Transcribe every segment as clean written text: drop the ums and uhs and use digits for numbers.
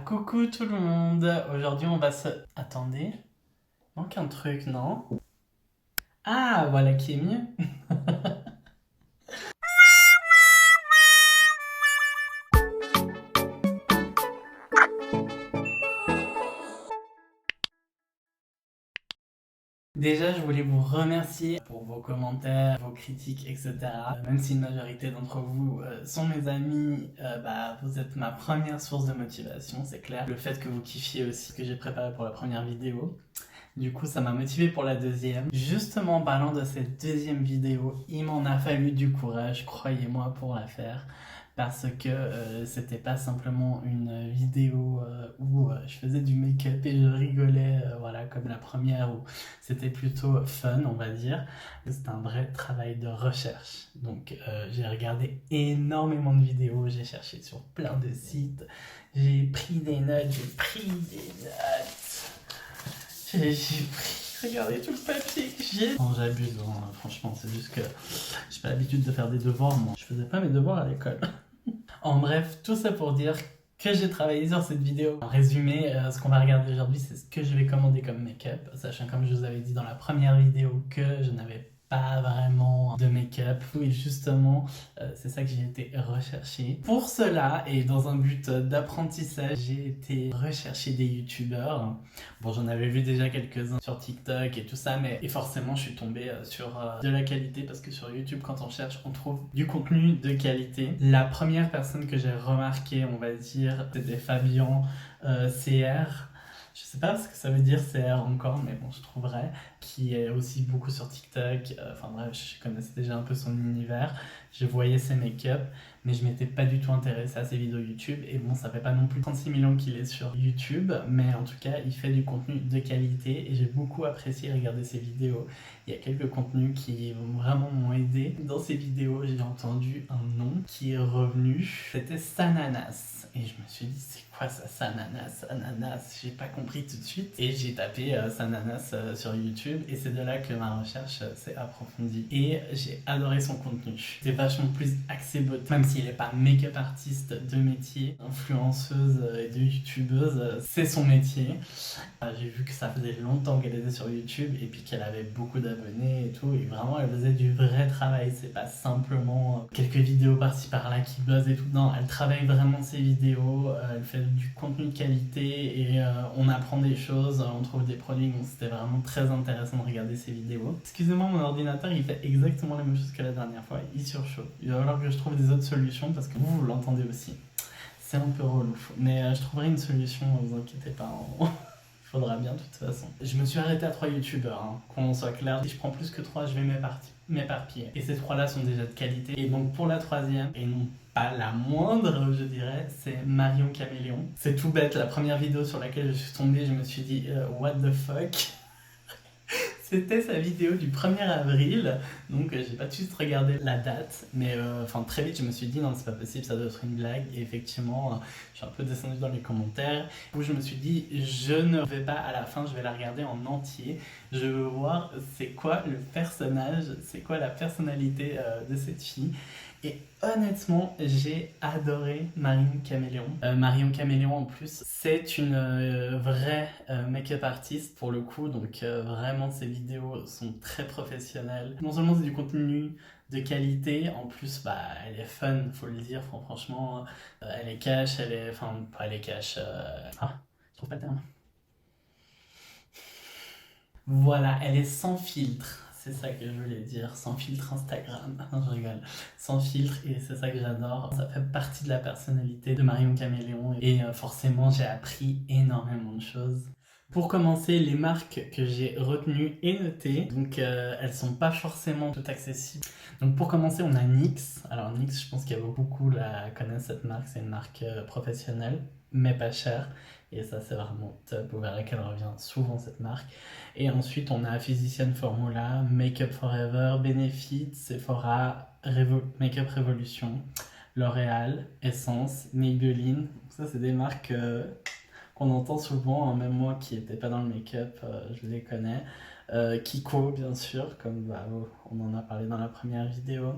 Coucou tout le monde. Aujourd'hui on va se... Attendez, manque un truc, non? Ah, voilà qui est mieux. Déjà, je voulais vous remercier pour vos commentaires, vos critiques, etc. Même si une majorité d'entre vous sont mes amis, vous êtes ma première source de motivation, c'est clair. Le fait que vous kiffiez aussi ce que j'ai préparé pour la première vidéo. Du coup, ça m'a motivé pour la deuxième. Justement, en parlant de cette deuxième vidéo, il m'en a fallu du courage, croyez-moi, pour la faire. Parce que c'était pas simplement une vidéo où je faisais du make-up et je rigolais, voilà, comme la première, où c'était plutôt fun, on va dire. C'est un vrai travail de recherche. Donc, j'ai regardé énormément de vidéos, j'ai cherché sur plein de sites, j'ai pris des notes, regardez tout le papier que j'ai. Non, j'abuse, hein, franchement, c'est juste que j'ai pas l'habitude de faire des devoirs, moi. Je faisais pas mes devoirs à l'école. En bref, tout ça pour dire que j'ai travaillé sur cette vidéo. En résumé, ce qu'on va regarder aujourd'hui, c'est ce que je vais commander comme make-up, sachant comme je vous avais dit dans la première vidéo que je n'avais pas vraiment de make-up. Oui, justement, c'est ça que j'ai été rechercher. Pour cela, et dans un but d'apprentissage, j'ai été rechercher des youtubeurs. Bon, j'en avais vu déjà quelques-uns sur TikTok et tout ça, mais et forcément, je suis tombée sur de la qualité, parce que sur YouTube, quand on cherche, on trouve du contenu de qualité. La première personne que j'ai remarqué, on va dire, c'était Fabien CR. Je sais pas ce que ça veut dire CR encore, mais bon, je trouverais, qui est aussi beaucoup sur TikTok. Enfin bref, je connaissais déjà un peu son univers, je voyais ses make-up, mais je m'étais pas du tout intéressé à ses vidéos YouTube. Et bon, ça fait pas non plus 36 millions qu'il est sur YouTube, mais en tout cas, il fait du contenu de qualité et j'ai beaucoup apprécié regarder ses vidéos. Il y a quelques contenus qui vraiment m'ont aidé. Dans ces vidéos, j'ai entendu un nom qui est revenu, c'était Sananas. Et je me suis dit, c'est quoi ça, Sananas? Sananas, j'ai pas compris tout de suite. Et j'ai tapé Sananas sur YouTube et c'est de là que ma recherche s'est approfondie. Et j'ai adoré son contenu. C'est vachement plus axé beauté, même s'il n'est pas make-up artiste de métier, influenceuse et de youtubeuse, c'est son métier. J'ai vu que ça faisait longtemps qu'elle était sur YouTube et puis qu'elle avait beaucoup d'abonnés et tout, et vraiment elle faisait du vrai travail, c'est pas simplement quelques vidéos par-ci par-là qui buzzent et tout. Non, elle travaille vraiment ses vidéos, elle fait du contenu de qualité et on apprend des choses, on trouve des produits, donc c'était vraiment très intéressant de regarder ses vidéos. Excusez-moi, mon ordinateur il fait exactement la même chose que la dernière fois, il surchauffe. Il va falloir que je trouve des autres solutions parce que vous l'entendez aussi. C'est un peu relou, mais je trouverai une solution, ne vous inquiétez pas. Faudra bien de toute façon. Je me suis arrêté à 3 youtubeurs, hein, qu'on soit clair. Si je prends plus que 3, je vais m'éparpiller. Et ces 3-là sont déjà de qualité. Et donc pour la troisième, et non pas la moindre, je dirais, c'est Marion Caméléon. C'est tout bête, la première vidéo sur laquelle je suis tombée, je me suis dit what the fuck. C'était sa vidéo du 1er avril, donc j'ai pas tout de suite regardé la date, mais très vite je me suis dit non, c'est pas possible, ça doit être une blague. Et effectivement, je suis un peu descendu dans les commentaires où je me suis dit je ne vais pas à la fin, je vais la regarder en entier, je veux voir c'est quoi le personnage, c'est quoi la personnalité de cette fille. Et honnêtement, j'ai adoré Marion Caméléon. Marion Caméléon, en plus, c'est une vraie make-up artiste pour le coup, donc vraiment ses vidéos sont très professionnelles. Non seulement c'est du contenu de qualité, en plus elle est fun, faut le dire, franchement, elle est cash, elle est cash, je trouve pas le terme. Voilà, elle est sans filtre. C'est ça que je voulais dire, sans filtre Instagram. Non, je rigole. Sans filtre, et c'est ça que j'adore. Ça fait partie de la personnalité de Marion Caméléon. Et forcément, j'ai appris énormément de choses. Pour commencer, les marques que j'ai retenues et notées, donc elles sont pas forcément toutes accessibles. Donc pour commencer, on a NYX. Alors NYX, je pense qu'il y a beaucoup la connaissent cette marque. C'est une marque professionnelle, mais pas chère. Et ça, c'est vraiment top. Vous verrez qu'elle revient souvent, cette marque. Et ensuite, on a Physician Formula, Makeup Forever, Benefit, Sephora, Makeup Revolution, L'Oréal, Essence, Maybelline. Ça, c'est des marques qu'on entend souvent, hein, même moi qui n'étais pas dans le make-up, je les connais. Kiko, bien sûr, comme on en a parlé dans la première vidéo.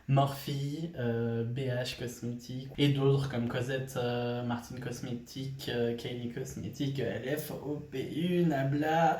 Morphe, BH Cosmétiques et d'autres comme Cosette, Martin Cosmétiques, Kylie Cosmétiques, LF, OP1, Nabla.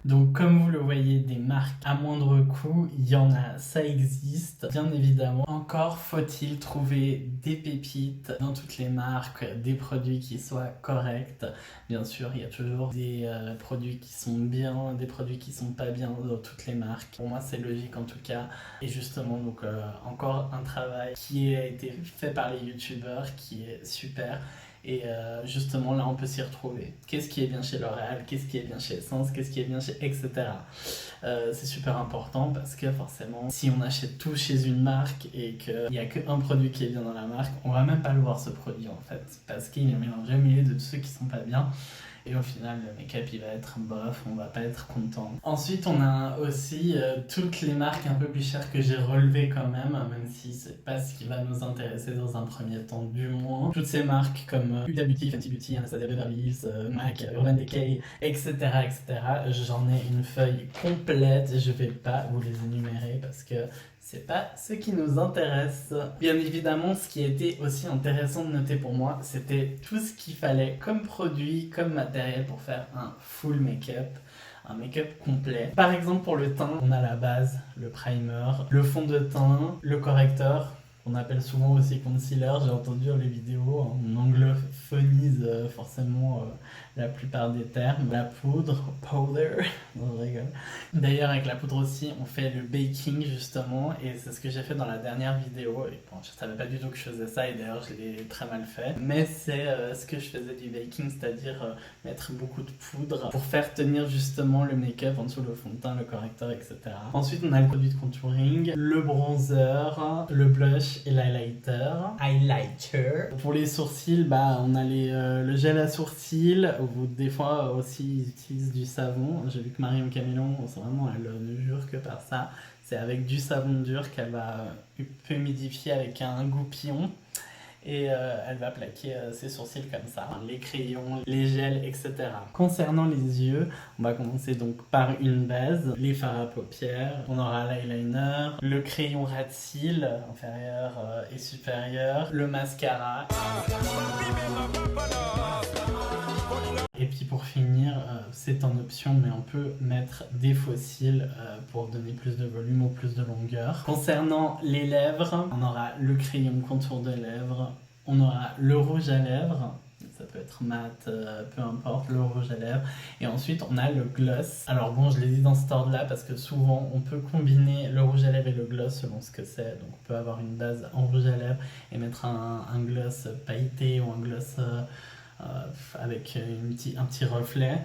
Donc comme vous le voyez, des marques à moindre coût, il y en a, ça existe, bien évidemment. Encore faut-il trouver des pépites dans toutes les marques, des produits qui soient corrects. Bien sûr, il y a toujours des produits qui sont bien, des produits qui sont pas bien dans toutes les marques. Pour moi, c'est logique en tout cas. Et justement, donc encore un travail qui a été fait par les youtubeurs qui est super. Et justement, là, on peut s'y retrouver. Qu'est-ce qui est bien chez L'Oréal, qu'est-ce qui est bien chez Essence, qu'est-ce qui est bien chez... etc. C'est super important parce que forcément, si on achète tout chez une marque et qu'il n'y a qu'un produit qui est bien dans la marque, on va même pas le voir ce produit en fait. Parce qu'il est mélangé au milieu de tous ceux qui sont pas bien. Et au final, le make-up, il va être bof, on va pas être content. Ensuite, on a aussi toutes les marques un peu plus chères que j'ai relevées quand même si c'est pas ce qui va nous intéresser dans un premier temps, du moins. Toutes ces marques comme Huda Beauty, Fenty Beauty, Anastasia Beverly Hills, MAC, Urban Decay, etc., etc. J'en ai une feuille complète, je vais pas vous les énumérer parce que c'est pas ce qui nous intéresse. Bien évidemment, ce qui a été aussi intéressant de noter pour moi, c'était tout ce qu'il fallait comme produit, comme matériel pour faire un full make-up. Un make-up complet. Par exemple, pour le teint, on a la base, le primer, le fond de teint, le correcteur, qu'on appelle souvent aussi concealer. J'ai entendu dans les vidéos, on anglophonise forcément la plupart des termes. La poudre, powder, non, je rigole. D'ailleurs, avec la poudre aussi, on fait le baking justement, et c'est ce que j'ai fait dans la dernière vidéo. Et bon, je savais pas du tout que je faisais ça, et d'ailleurs, je l'ai très mal fait. Mais c'est ce que je faisais du baking, c'est-à-dire mettre beaucoup de poudre pour faire tenir justement le make-up en dessous, le fond de teint, le correcteur, etc. Ensuite, on a le produit de contouring, le bronzer, le blush et l'highlighter. Pour les sourcils, bah, on a le gel à sourcils, ou des fois aussi ils utilisent du savon. J'ai vu que Marion Camélon, vraiment, elle ne jure que par ça. C'est avec du savon dur qu'elle va humidifier avec un goupillon. Et elle va plaquer ses sourcils comme ça, les crayons, les gels, etc. Concernant les yeux, on va commencer donc par une base, les fards à paupières, on aura l'eyeliner, le crayon ras de cils, inférieur et supérieur, le mascara. Et puis pour finir, c'est en option, mais on peut mettre des faux cils pour donner plus de volume ou plus de longueur. Concernant les lèvres, on aura le crayon contour de lèvres, on aura le rouge à lèvres, ça peut être mat, peu importe, le rouge à lèvres. Et ensuite, on a le gloss. Alors bon, je l'ai dit dans cet ordre-là parce que souvent, on peut combiner le rouge à lèvres et le gloss selon ce que c'est. Donc on peut avoir une base en rouge à lèvres et mettre un gloss pailleté ou un gloss... avec un petit reflet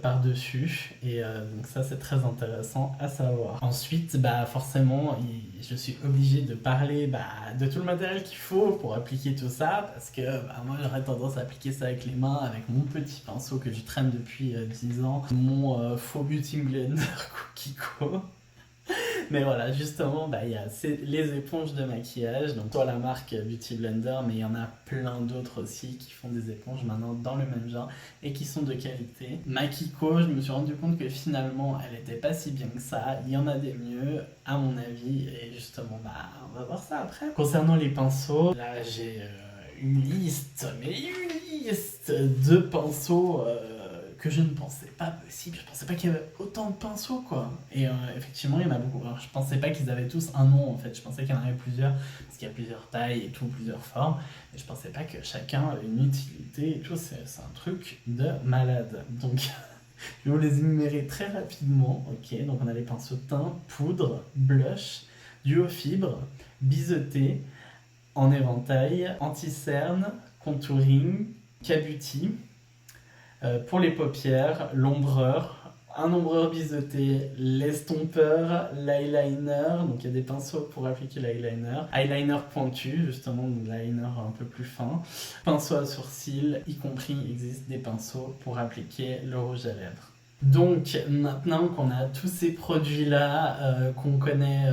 par-dessus, et donc ça c'est très intéressant à savoir. Ensuite, bah, forcément je suis obligé de parler de tout le matériel qu'il faut pour appliquer tout ça, parce que moi j'aurais tendance à appliquer ça avec les mains, avec mon petit pinceau que je traîne depuis 10 ans, mon faux beauty blender Kiko. Mais voilà, justement, il y a les éponges de maquillage, donc soit la marque Beauty Blender, mais il y en a plein d'autres aussi qui font des éponges maintenant dans le même genre et qui sont de qualité. Ma Kiko, je me suis rendu compte que finalement, elle était pas si bien que ça. Il y en a des mieux, à mon avis, et justement, on va voir ça après. Concernant les pinceaux, là j'ai une liste de pinceaux que je ne pensais pas possible. Je pensais pas qu'il y avait autant de pinceaux, quoi. Et effectivement, il y en a beaucoup. Alors, je pensais pas qu'ils avaient tous un nom, en fait. Je pensais qu'il y en avait plusieurs, parce qu'il y a plusieurs tailles et tout, plusieurs formes. Mais je pensais pas que chacun avait une utilité et tout. C'est un truc de malade. Donc, je vais vous les énumérer très rapidement. Ok, donc on a les pinceaux teint, poudre, blush, duo fibre, biseauté, en éventail, anti-cerne, contouring, K-Beauty. Pour les paupières, l'ombreur, un ombreur biseauté, l'estompeur, l'eyeliner, donc il y a des pinceaux pour appliquer l'eyeliner, eyeliner pointu, justement, donc l'eyeliner un peu plus fin, pinceau à sourcils, y compris il existe des pinceaux pour appliquer le rouge à lèvres. Donc maintenant qu'on a tous ces produits-là, qu'on connaît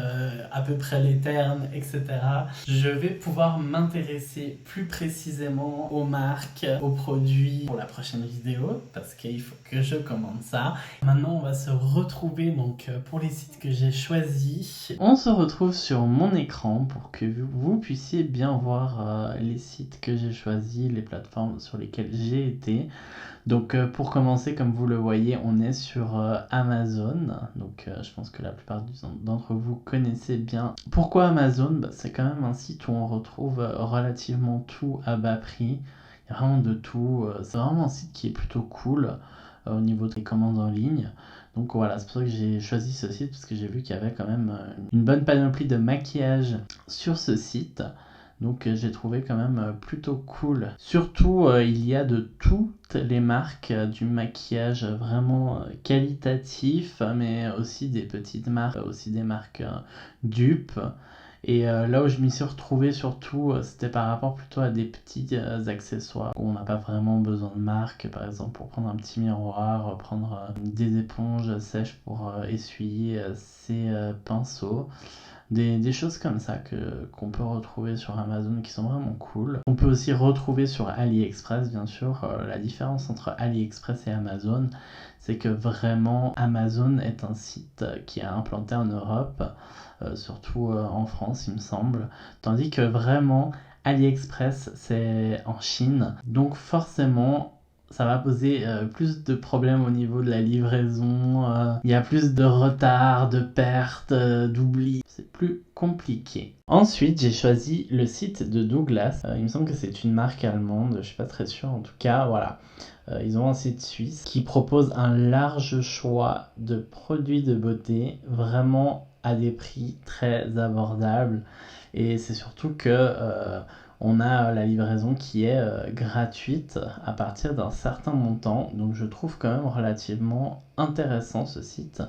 à peu près les termes, etc., je vais pouvoir m'intéresser plus précisément aux marques, aux produits pour la prochaine vidéo, parce qu'il faut que je commande ça. Maintenant, on va se retrouver donc pour les sites que j'ai choisis. On se retrouve sur mon écran pour que vous puissiez bien voir les sites que j'ai choisis, les plateformes sur lesquelles j'ai été. Donc pour commencer, comme vous le voyez, on est sur Amazon. Donc je pense que la plupart d'entre vous connaissez bien. Pourquoi Amazon? C'est quand même un site où on retrouve relativement tout à bas prix. Il y a vraiment de tout. C'est vraiment un site qui est plutôt cool au niveau des commandes en ligne. Donc voilà, c'est pour ça que j'ai choisi ce site, parce que j'ai vu qu'il y avait quand même une bonne panoplie de maquillage sur ce site. Donc j'ai trouvé quand même plutôt cool. Surtout, il y a de toutes les marques du maquillage vraiment qualitatif, mais aussi des petites marques, aussi des marques dupes. Et là où je m'y suis retrouvé surtout, c'était par rapport plutôt à des petits accessoires où on n'a pas vraiment besoin de marque, par exemple pour prendre un petit miroir, prendre des éponges sèches pour essuyer ses pinceaux. Des choses comme ça qu'on peut retrouver sur Amazon qui sont vraiment cool. On peut aussi retrouver sur AliExpress, bien sûr. La différence entre AliExpress et Amazon, c'est que vraiment Amazon est un site qui est implanté en Europe, surtout en France, il me semble. Tandis que vraiment AliExpress, c'est en Chine. Donc forcément, ça va poser plus de problèmes au niveau de la livraison. Il y a plus de retard, de pertes, d'oubli. C'est plus compliqué. Ensuite, j'ai choisi le site de Douglas. Il me semble que c'est une marque allemande, je suis pas très sûr. En tout cas, voilà. Ils ont un site suisse qui propose un large choix de produits de beauté, vraiment à des prix très abordables. Et c'est surtout que on a la livraison qui est gratuite à partir d'un certain montant. Donc je trouve quand même relativement intéressant ce site.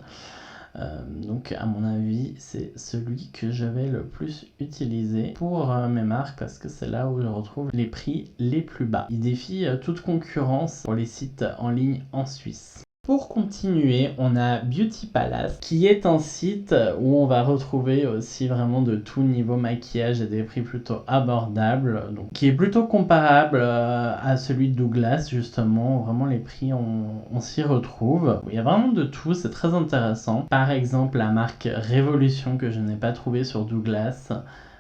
Donc à mon avis, c'est celui que je vais le plus utiliser pour mes marques, parce que c'est là où je retrouve les prix les plus bas. Il défie toute concurrence pour les sites en ligne en Suisse. Pour continuer, on a Beauty Palace, qui est un site où on va retrouver aussi vraiment de tout niveau maquillage à des prix plutôt abordables, donc qui est plutôt comparable à celui de Douglas, justement. Vraiment, les prix, on s'y retrouve. Il y a vraiment de tout, c'est très intéressant. Par exemple, la marque Révolution, que je n'ai pas trouvée sur Douglas,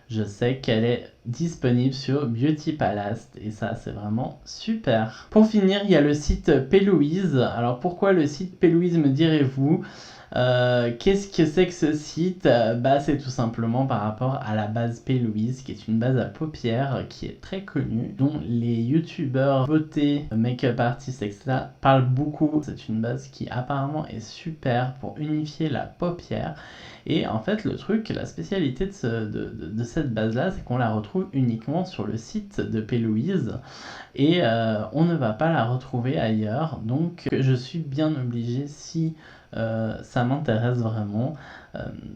je sais qu'elle est disponible sur Beauty Palace et ça, c'est vraiment super. Pour finir, il y a le site P-Louise. Alors pourquoi le site P-Louise, me direz-vous? Qu'est-ce que c'est que ce site? C'est tout simplement par rapport à la base P-Louise, qui est une base à paupières qui est très connue, dont les youtubeurs beauté, make-up artistes, etc. parlent beaucoup. C'est une base qui apparemment est super pour unifier la paupière. Et en fait, le truc, la spécialité de cette base-là, c'est qu'on la retrouve uniquement sur le site de P-Louise et on ne va pas la retrouver ailleurs. Donc, je suis bien obligé, si ça m'intéresse vraiment,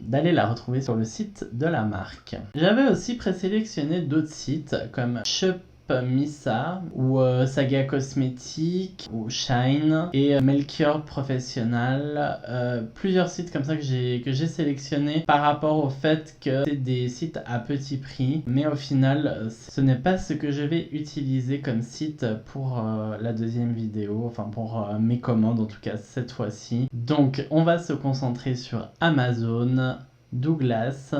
d'aller la retrouver sur le site de la marque. J'avais aussi présélectionné d'autres sites comme Shop Missa ou Saga Cosmétique ou Shine et Melchior Professionnel, plusieurs sites comme ça que j'ai sélectionné par rapport au fait que c'est des sites à petit prix, mais au final ce n'est pas ce que je vais utiliser comme site pour la deuxième vidéo, enfin pour mes commandes en tout cas cette fois-ci. Donc on va se concentrer sur Amazon, Douglas,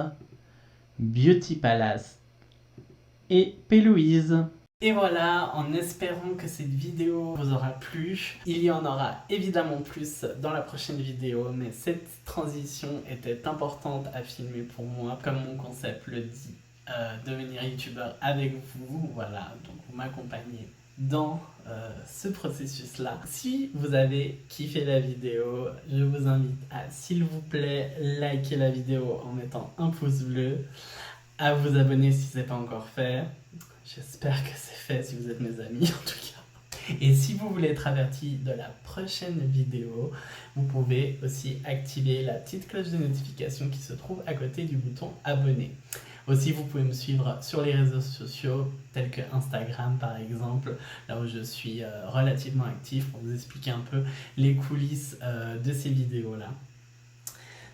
Beauty Palace et P-Louise. Et voilà, en espérant que cette vidéo vous aura plu. Il y en aura évidemment plus dans la prochaine vidéo, mais cette transition était importante à filmer pour moi, comme mon concept le dit, devenir youtubeur avec vous. Voilà, donc vous m'accompagnez dans ce processus-là. Si vous avez kiffé la vidéo, je vous invite à, s'il vous plaît, liker la vidéo en mettant un pouce bleu, à vous abonner si ce n'est pas encore fait. J'espère que c'est fait si vous êtes mes amis en tout cas. Et si vous voulez être averti de la prochaine vidéo, vous pouvez aussi activer la petite cloche de notification qui se trouve à côté du bouton abonner. Aussi, vous pouvez me suivre sur les réseaux sociaux, tels que Instagram par exemple, là où je suis relativement actif pour vous expliquer un peu les coulisses de ces vidéos-là.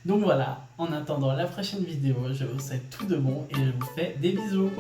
Donc voilà, en attendant la prochaine vidéo, je vous souhaite tout de bon et je vous fais des bisous.